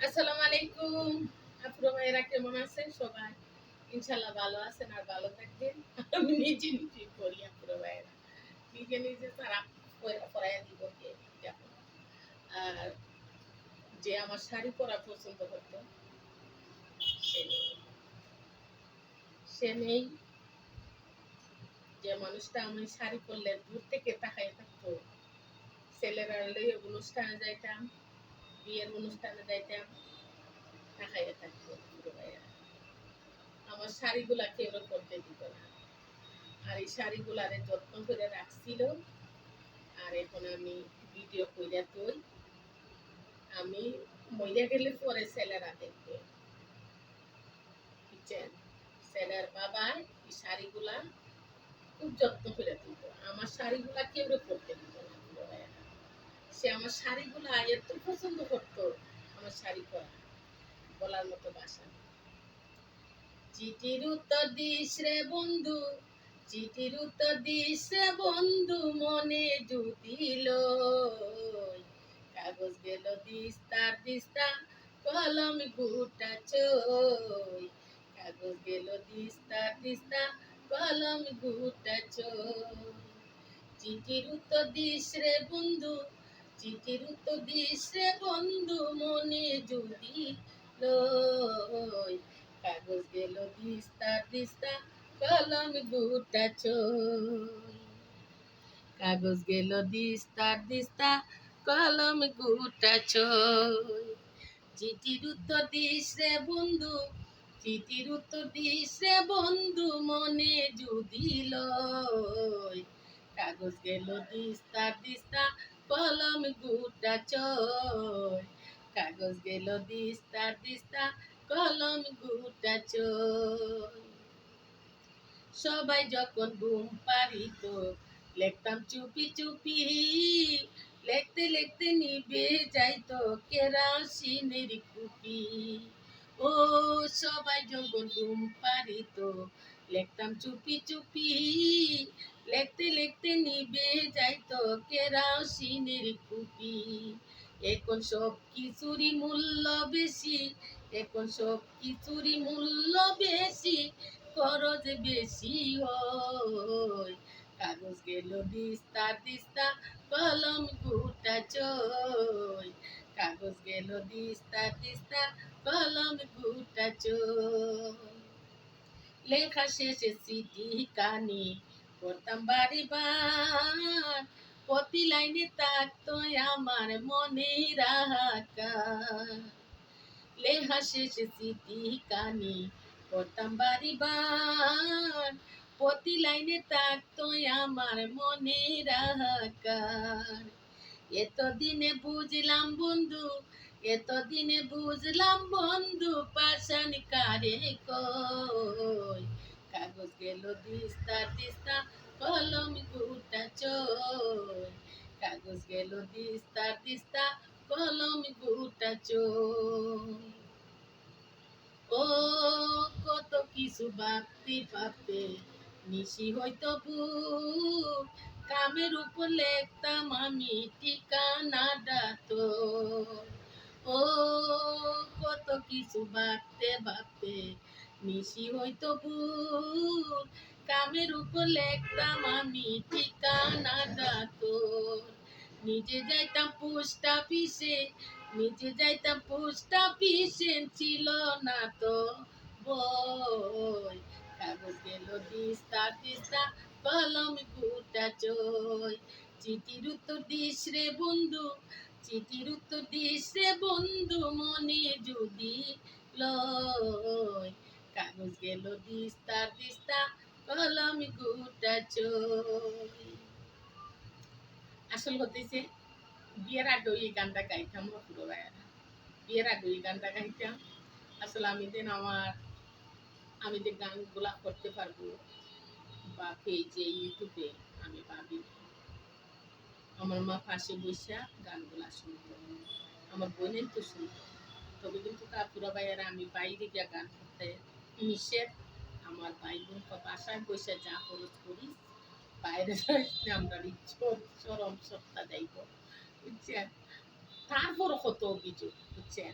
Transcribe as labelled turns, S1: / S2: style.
S1: আসসালামু আলাইকুম। আপুরা ভাইয়েরা কেমন আছেন সবাই? ইনশাআল্লাহ ভালো আছেন আর ভালো থাকবেন। আমি নিজে করি আপুরা ভাইয়েরা। নিজে তারা পরাইয়া দিব কে দেখো। আর যে আমার শাড়ি পরা পছন্দ করতো সে নেই। সে নেই। যে মানুষটা আমি শাড়ি পরলে দূর থেকে তাকায় থাকতো। ছেলেরা লইয়া অনুষ্ঠানে যাইতাম, বিয়ের অনুষ্ঠানে যাইতাম, তাকাইয়া থাকতো আপুরা ভাইয়েরা। আমার শাড়িগুলা কেউ পরতে দিত না। আর এই শাড়িগুলারে যত্ন করে রাখছিল। আর এখন আমি ভিডিও কইরা তুই আমি মইরা গেলে পরে ছেলেরা দেখবে, বুঝছেন? ছেলের বাবা এই শাড়িগুলা খুব যত্ন করে দিত। আমার শাড়িগুলা কেউ পরতে দিত না পুরো ভাইয়েরা। সে আমার শাড়িগুলা এত পছন্দ করতো, আমার শাড়ি পরা বলার মতো বাসা নেই। চিঠির উত্তর দিস রে বন্ধু, চিঠির উত্তর দিস রে বন্ধু, মনে জুটিল। কাগজ গেল দিস্তার দিস্তা, কলম গুটা চই। কাগজ গেল দিস্তার দিস্তা, কলম গুটা চই। চিঠির উত্তর দিস রে বন্ধু, চিঠির উত্তর দিস রে বন্ধু, মনে জুটিল। কাগজ গেল দিস্তা দিস্তা, কলম গুটা চই। কাগজ গেল দিস্তা দিস্তা, কলম গুটা চই। চিঠির উত্তর দিস রে বন্ধু, চিঠির উত্তর দিস রে বন্ধু, মনে জুদিল। কাগজ গেল দিস্তা দিস্তা, কলম গুটা চই। কাগজ গেল দিস্তা দিস্তা, কলম গুটা চই। সবাই যখন ঘুম পাড়িত, লেখতাম চুপি চুপি। লেখতে লেখতে নিবে যাইতো কেরাসিনের কুপি। ও সবাই যখন ঘুম পাড়িত, লেখতাম চুপি চুপি। লেখতে লেখতে নিবে যাইতো কেরাসিনের কুপি। এখন সব কিছুরই মূল্য বেশি, এখন সব কিছুরই মূল্য বেশি, খরচ বেশি হয়। কাগজ গেল দিস্তা দিস্তা, কলম গুটা চই। কাগজ গেল দিস্তা দিস্তা, কলম গুটা চই। লেখা শেষে চিঠি কানি করতাম বাড়ি বার, প্রতি লাইনে থাকতো আমার মনে রাখার। লেখা শেষে চিঠি কানি করতাম বাড়ি বার, প্রতি লাইনে থাকতো আমার মনে রাখার। এতদিনে বুঝলাম বন্ধু, এতদিনে বুঝলাম বন্ধু, পাষাণ কারে কই। কাগজ গেল দিস্তা দিস্তা, কলম গুটা চই। কাগজ গেল দিস্তা দিস্তা, কলম গুটা চই। ও কত কিছু ভাবতে ভাবতে নিশি হয়তো বুক, কামের উপর লেখতাম আমি ঠিকানাটা তো। ও কত কিছু ভাবতে ভাবতে নিশি হয়তো বুক, কামের উপর লেখতাম আমি ঠিকানাটা তো। নিজে যাইতাম পোস্ট অফিসে, নিজে যাইতাম পোস্ট অফিসে, ছিল না তো বই। কাগজ গেল দিস্তা দিস্তা, কলম গুটা চই। চিঠির উত্তর দিস রে বন্ধু, চিঠির উত্তর দিস রে বন্ধু, মনে যদি লয়। কাগজ গেল দিস্তা দিস্তা, কলম গুটা চই। আসল হতেছে বিয়ের আগে এই গানটা গাইতাম পুরো ভাইয়ারা। বিয়ের আগে এই গানটা গাইতাম। আসলে আমি যে গানগুলা করতে পারবো বা পেজে ইউটিউবে আমি ভাবি আমার মা পাশে বসে গানগুলা শুনতো, আমার বোনের তো শুনতো। তবে কিন্তু কাকুরা ভাইয়ারা আমি বাইরে গিয়ে গান করতে নিষেধ। আমার ভাই বোন বাসায় বসে যা খরচ করিস, বাইরে আমরা চরম সত্তা যাইব, বুঝছেন? তারপরও কত অভিযোগ, বুঝছেন?